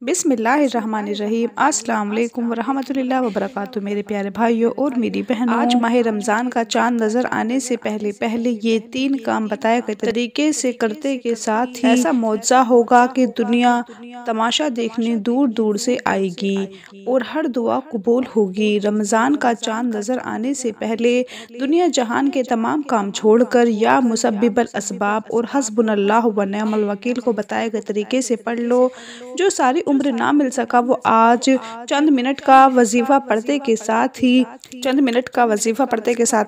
बिस्मिल्लाहिर्रहमानिर्रहीम। अस्सलाम वालेकुम वरहमतुल्लाहि वबरकातुहू। मेरे प्यारे भाइयों और मेरी बहनों, आज माह रमज़ान का चांद नज़र आने से पहले पहले ये 3 काम बताए गए तरीके से करते के साथ ही ऐसा मौजज़ा होगा कि दुनिया तमाशा देखने दूर दूर से आएगी और हर दुआ कबूल होगी। रमज़ान का चांद नज़र आने से पहले दुनिया जहान के तमाम काम छोड़कर या मुसब्बिबल असबाब और हस्बुनल्लाहु व निअमल वकील को बताए गए तरीके से पढ़ लो। जो सारी उम्र ना मिल सका वो आज चंद मिनट का वजीफ़ा पढ़ते के साथ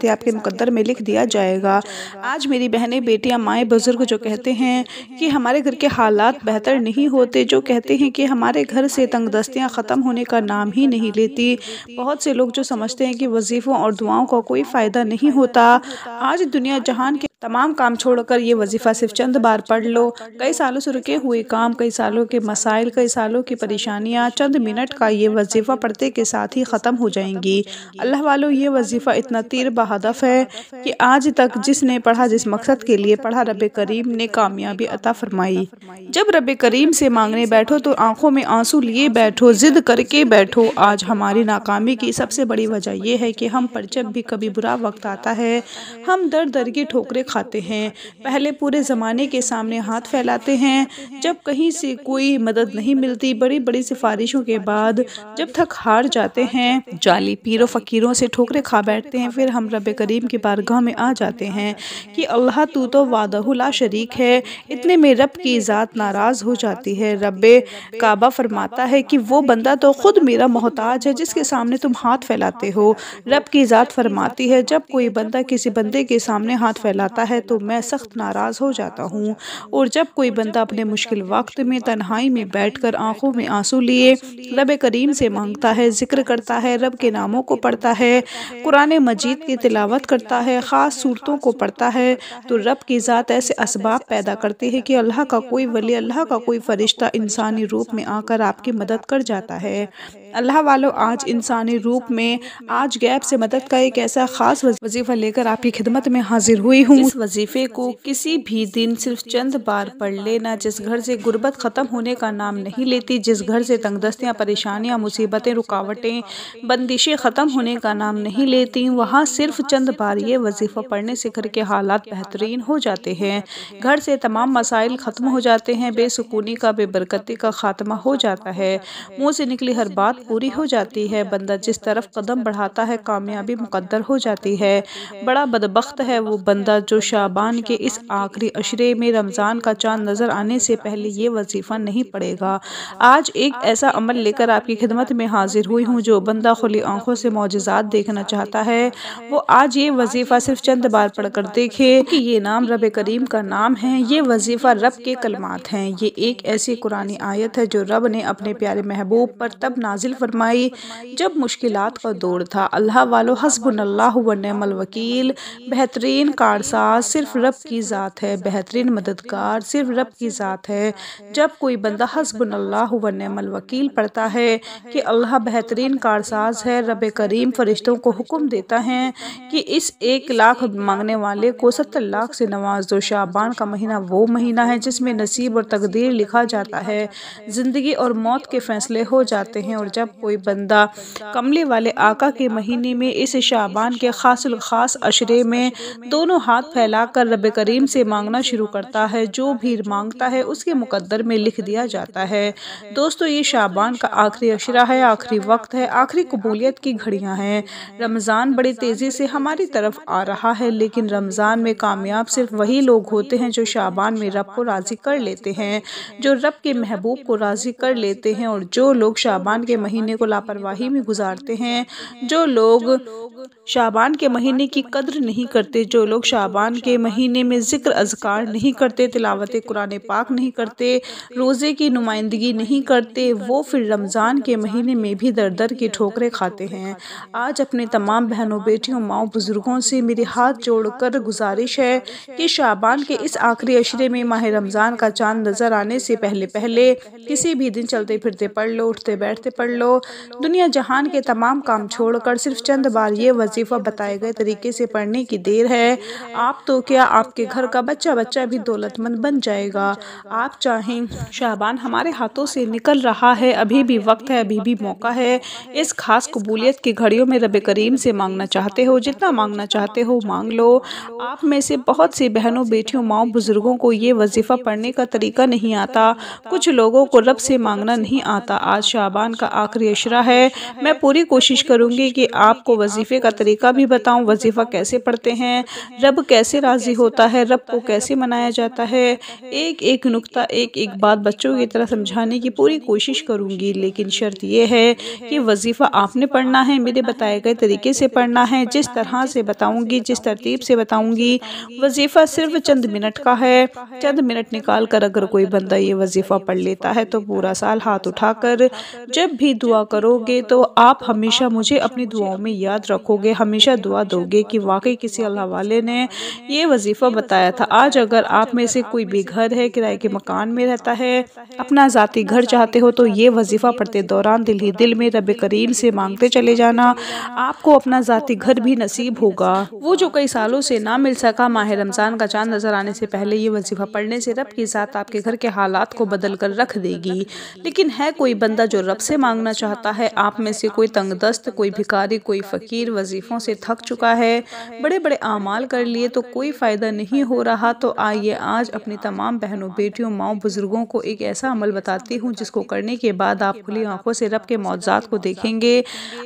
ही आपके मुकद्दर में लिख दिया जाएगा। आज मेरी बहनें, बेटियां, माएँ, बुज़ुर्ग जो कहते हैं कि हमारे घर के हालात बेहतर नहीं होते, जो कहते हैं कि हमारे घर से तंगदस्तियाँ ख़त्म होने का नाम ही नहीं लेती, बहुत से लोग जो समझते हैं कि वजीफ़ों और दुआओं का कोई फ़ायदा नहीं होता, आज दुनिया जहान के तमाम काम छोड़कर ये वजीफ़ा सिर्फ चंद बार पढ़ लो। कई सालों से रुके हुए काम, कई सालों के मसाइल, कई सालों की परेशानियाँ चंद मिनट का ये वजीफ़ा पढ़ते के साथ ही ख़त्म हो जाएंगी। अल्लाह वालों, ये वजीफ़ा इतना तीर बहदफ है कि आज तक जिसने पढ़ा, जिस मकसद के लिए पढ़ा, रब करीम ने कामयाबी अता फरमाई। जब रब करीम से मांगने बैठो तो आंखों में आंसू लिए बैठो, ज़िद करके बैठो। आज हमारी नाकामी की सबसे बड़ी वजह यह है कि हम पर जब भी कभी बुरा वक्त आता है हम दर दर की ठोकरें खाते हैं। पहले पूरे ज़माने के सामने हाथ फैलाते हैं, जब कहीं से कोई मदद नहीं मिलती, बड़ी बड़ी सिफारिशों के बाद जब थक हार जाते हैं, जाली पीरों फ़कीरों से ठोकरें खा बैठते हैं, फिर हम रब करीम की बारगाह में आ जाते हैं कि अल्लाह तू तो वादहु ला शरीक है। इतने में रब की ज़ात नाराज़ हो जाती है। रब काबा फरमाता है कि वो बंदा तो खुद मेरा मोहताज है जिसके सामने तुम हाथ फैलाते हो। रब की ज़ात फरमाती है, जब कोई बंदा किसी बंदे के सामने हाथ फैलाता है तो मैं सख्त नाराज़ हो जाता हूँ। और जब कोई बंदा अपने मुश्किल वक्त में तन्हाई में बैठकर आंखों में आंसू लिए रब करीम से मांगता है, जिक्र करता है, रब के नामों को पढ़ता है, कुरान मजीद की तिलावत करता है, ख़ास सूरतों को पढ़ता है, तो रब की ज़ात ऐसे असबाब पैदा करती है कि अल्लाह का कोई वली, अल्लाह का कोई फरिश्ता इंसानी रूप में आकर आपकी मदद कर जाता है। अल्लाह वालों, आज इंसानी रूप में आज गैब से मदद का एक ऐसा ख़ास वजीफ़ा लेकर आपकी खिदमत में हाजिर हुई हूँ। इस वजीफ़े को किसी भी दिन सिर्फ चंद बार पढ़ लेना। जिस घर से गुर्बत ख़त्म होने का नाम नहीं लेती, जिस घर से तंगदस्तियाँ, परेशानियाँ, मुसीबतें, रुकावटें, बंदिशें ख़त्म होने का नाम नहीं लेती, वहाँ सिर्फ चंद बार ये वजीफ़ा पढ़ने से घर के हालात बेहतरीन हो जाते हैं। घर से तमाम मसाइल ख़त्म हो जाते हैं, बेसुकूनी का, बेबरकती का ख़ात्मा हो जाता है, मुँह से निकली हर बात पूरी हो जाती है। बंदा जिस तरफ कदम बढ़ाता है कामयाबी मुकद्दर हो जाती है। बड़ा बदबख्त है वो बंदा जो शाबान के इस आखिरी अशरे में रमज़ान का चांद नज़र आने से पहले ये वजीफ़ा नहीं पड़ेगा। आज एक ऐसा अमल लेकर आपकी खिदमत में हाजिर हुई हूँ। जो बंदा खुली आंखों से मौजिज़ात देखना चाहता है वो आज ये वजीफ़ा सिर्फ चंद बार पढ़कर देखे कि ये नाम रब करीम का नाम है, ये वजीफ़ा रब के कलमात हैं। ये एक ऐसी कुरानी आयत है जो रब ने अपने प्यारे महबूब पर तब नाजिल फरमाई जब मुश्किलात का दौर था। अल्लाह वालों, हस्बुनल्लाहु व निअमल वकील, बेहतरीन कारसाज सिर्फ रब की ज़ात है, बेहतरीन मददगार सिर्फ रब की ज़ात है। जब कोई बंदा हस्बुनल्लाहु व निअमल वकील पढ़ता है कि अल्लाह बेहतरीन कारसाज है, रब करीम फरिश्तों को हुक्म देता है कि इस 1 लाख मांगने वाले को 70 लाख से नवाज दो। शाबान का महीना वो महीना है जिसमें नसीब और तकदीर लिखा जाता है, ज़िंदगी और मौत के फैसले हो जाते हैं। और जब कोई बंदा कमले वाले आका के महीने में इस शाबान के खास अशरे में दोनों हाथ फैलाकर रब करीम से मांगना शुरू करता है, जो भी मांगता है उसके मुकद्दर में लिख दिया जाता है। दोस्तों, ये शाबान का आखिरी अशरा है, आखिरी वक्त है, आखिरी कबूलियत की घड़ियां हैं। रमज़ान बड़ी तेज़ी से हमारी तरफ आ रहा है, लेकिन रमज़ान में कामयाब सिर्फ वही लोग होते हैं जो शाबान में रब को राज़ी कर लेते हैं, जो रब के महबूब को राज़ी कर लेते हैं। और जो लोग शाबान के महीने को लापरवाही में गुजारते हैं, जो लोग शाबान के महीने की कद्र नहीं करते, जो लोग शाबान के महीने में ज़िक्र अज़कार नहीं करते, तिलावत कुरान पाक नहीं करते, रोज़े की नुमाइंदगी नहीं करते, वो फिर रमज़ान के महीने में भी दर दर की ठोकरें खाते हैं। आज अपने तमाम बहनों, बेटियों, माओ, बुज़ुर्गों से मेरी हाथ जोड़कर गुजारिश है कि शाबान के इस आखिरी अशरे में माह रमज़ान का चांद नज़र आने से पहले पहले किसी भी दिन चलते फिरते पढ़ लो, उठते बैठते पढ़ लो। दुनिया जहान के तमाम काम छोड़कर सिर्फ चंद बार ये वजीफ़ा बताए गए तरीके से पढ़ने की देर है। आप तो क्या, आपके घर का बच्चा बच्चा भी दौलतमंद बन जाएगा। आप चाहें, शाबान हमारे हाथों से निकल रहा है, अभी भी वक्त है, अभी भी मौका है। इस खास कबूलियत की घड़ियों में रब करीम से मांगना चाहते हो, जितना मांगना चाहते हो मांग लो। आप में से बहुत सी बहनों, बेटियों, माओ, बुजुर्गों को ये वजीफ़ा पढ़ने का तरीका नहीं आता। कुछ लोगों को रब से मांगना नहीं आता। आज शाबान का आखिरी अशरा है। मैं पूरी कोशिश करूँगी कि आपको वजीफ़े का तरीका भी बताऊँ, वजीफ़ा कैसे पढ़ते हैं, रब कैसे राज़ी होता है, रब को कैसे मनाया जाता है। एक एक नुक्ता, एक एक बात बच्चों की तरह समझाने की पूरी कोशिश करूँगी, लेकिन शर्त यह है कि वजीफ़ा आपने पढ़ना है, मेरे बताए गए तरीके से पढ़ना है, जिस तरह से बताऊँगी, जिस तरतीब से बताऊँगी। वजीफ़ा सिर्फ चंद मिनट का है। चंद मिनट निकाल कर अगर कोई बंदा ये वजीफ़ा पढ़ लेता है तो पूरा साल हाथ उठाकर जब भी दुआ करोगे तो आप हमेशा मुझे अपनी दुआओं में याद रखोगे, हमेशा दुआ दोगे कि वाकई किसी अल्लाह वाले ने ये वजीफ़ा बताया था। आज अगर आप में से कोई बेघर है, किराए के मकान में रहता है, अपना ज़ाती घर चाहते हो, तो ये वजीफ़ा पढ़ते दौरान दिल ही दिल में रब करीम से मांगते चले जाना, आपको अपना ज़ाती घर भी नसीब होगा। वो जो कई सालों से ना मिल सका, माह रमज़ान का चाँद नज़र आने से पहले ये वजीफ़ा पढ़ने से रब की ज़ात आपके घर के हालात को बदल कर रख देगी। लेकिन है कोई बंदा जो रब से मांगना चाहता है, आप में से कोई तंगदस्त, कोई भिखारी, कोई फ़कीर वजीफ़ों से थक चुका है, बड़े बड़े आमाल कर लिए तो कोई फ़ायदा नहीं हो रहा, तो आइए आज अपनी तमाम बहनों, बेटियों, माओ, बुज़ुर्गों को एक ऐसा अमल बताती हूँ जिसको करने के बाद आप खुली आंखों से रब के मौज़ात को देखेंगे।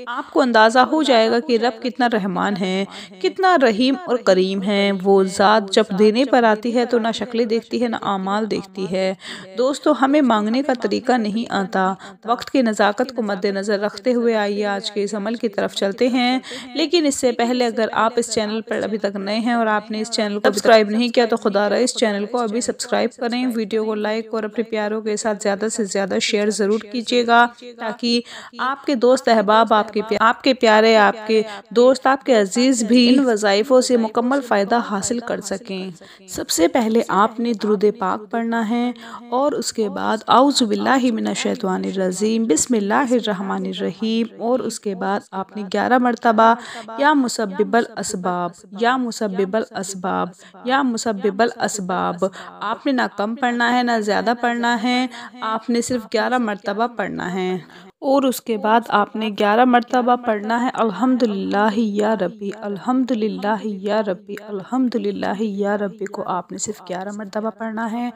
आपको अंदाज़ा हो जाएगा कि रब कितना रहमान है, कितना रहीम और करीम है। वो ज़ात जब देने पर आती है तो ना शक्लें देखती है, ना आमाल देखती है। दोस्तों, हमें मांगने का तरीका नहीं आता। वक्त की नज़ाकत को मद्देनज़र रखते हुए आइए आज के इस अमल की तरफ चलते हैं। लेकिन इससे पहले अगर आप इस चैनल पर अभी तक नए हैं और आपने इस चैनल को सब्सक्राइब नहीं किया तो खुदारा इस चैनल को अभी सब्सक्राइब करें। वीडियो को लाइक और अपने प्यारों के साथ ज़्यादा से ज़्यादा शेयर ज़रूर कीजिएगा, ताकि आपके दोस्त अहबाब, आपके प्यारे, आपके दोस्त, आपके अजीज़ भी इन वज़ाइफ़ों से मुकम्मल फ़ायदा हासिल कर सकें। सबसे पहले आपने दुरूद पाक पढ़ना है और उसके बाद औज़ु बिल्लाहि मिनश शैतानिर रजीम बिस्मिल्लाहिर रहमानिर रहीम, और उसके बाद आपने 11 मरतबा या मुसब्बिबल असबाब, या मुसब्बिबल असबाब, या मुसब्बिबल असबाब। आपने ना कम पढ़ना है ना ज़्यादा पढ़ना है, आपने सिर्फ 11 मरतबा पढ़ना है। और उसके बाद आपने 11 मरतबा पढ़ना है अल्हम्दुलिल्लाहि या रब्बी, अल्हम्दुलिल्लाहि या रब्बी, अल्हम्दुलिल्लाहि या रब्बी को आपने सिर्फ 11 मरतबा पढ़ना है।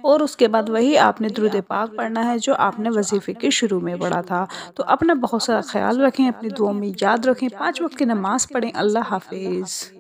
और उसके बाद वही आपने दुरूद पाक पढ़ना है जो आपने वजीफ़े के शुरू में पढ़ा था। तो अपना बहुत सारा ख्याल रखें, अपनी दुआओं में याद रखें, 5 वक्त की नमाज़ पढ़ें। अल्लाह हाफिज़।